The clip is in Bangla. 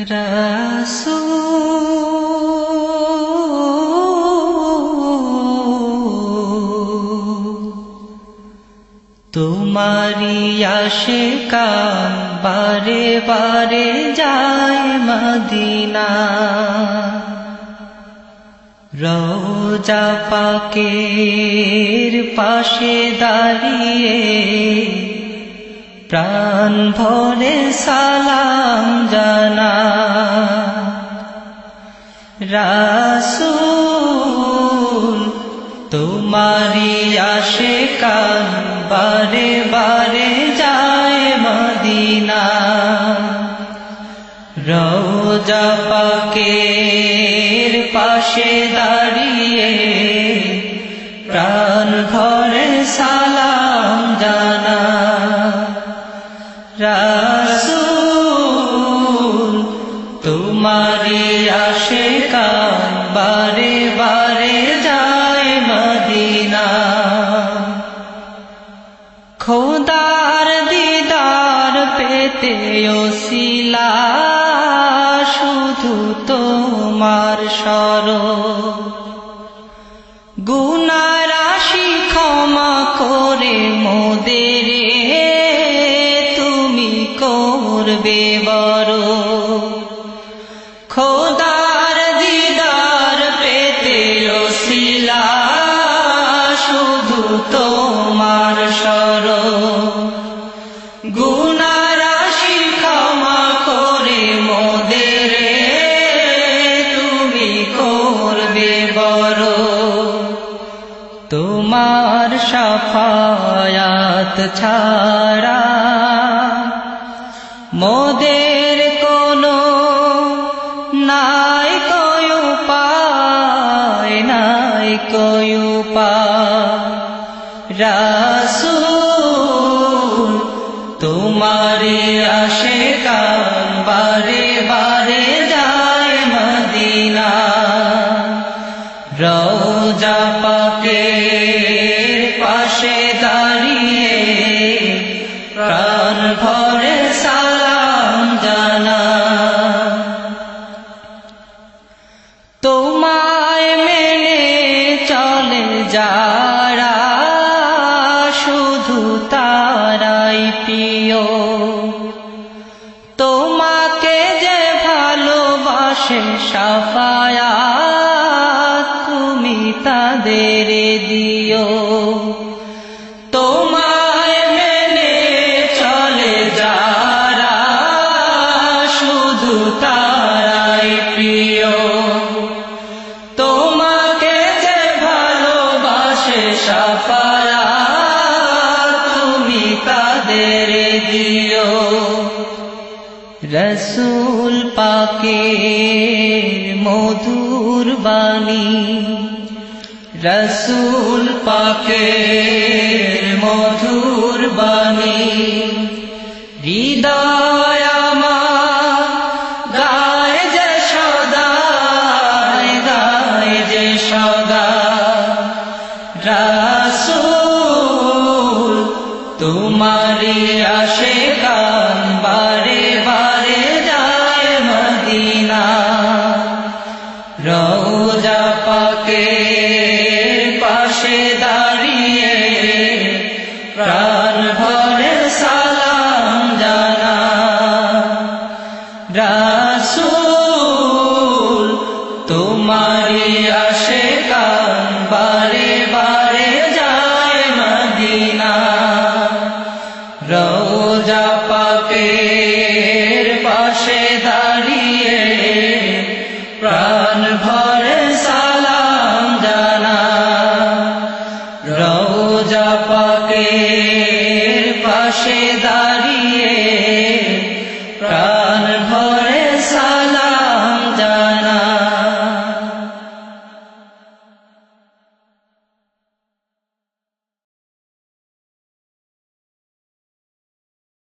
রাসূল তোমারি আশিকান বারে বারে যায় মদিনা, রওজা পাকের পাশে দাঁড়িয়ে প্রাণ ভরে সালাম জানা। রাসূল তোমারি আশিকান বারে বারে যায় মদিনা, রওজা পাকের পাশে দাঁড়িয়ে প্রাণ ভরে সালাম জানা। রাসূল তোমারি আশিকান বারে বারে যায় মদিনা, খোদার দিদার পেতে ওসিলা শুধু তোমার শরণ, গুনাহ রাশি ক্ষমা করে মোদের তুমি করবে বড়। খোদার দিদার পেতে ওসিলা শুধু তোমার শরণ, গুনাহ রাশি ক্ষমা করে মোদের তুমি করবে বড়। তোমার শাফায়াত ছাড়া মোদের কোনো নাই কোই উপায়, নাই কোই উপায়। রাসূল তোমারি আশিকান বারে বারে যায় মদিনা, রওজা পাকের পাশে দাঁড়িয়ে প্রাণ ভরে সালাম জানা। তোমায় মেনে চলে যারা শুধু তারাই প্রিয়, তোমাকে যে ভালোবাসে শাফায়াত তুমি তাদের দিও। তোমায় মেনে চলে যারা শুধু তারাই প্রিয়, তোমাকে যে ভালোবাসে শাফায়াত তুমি তাদের দিও। রাসূল পাকের মধুর বাণী, রাসূল পাকের মধুর বাণী, হৃদয় আমার গায় যে সদা, গায় যে সদা। রাসূল তোমারি আশিকান বারে বারে যায় মদিনা, রওজা পাকের পাশে দাঁড়িয়ে প্রাণ ভরে সালাম জানা। রাসূল তোমারি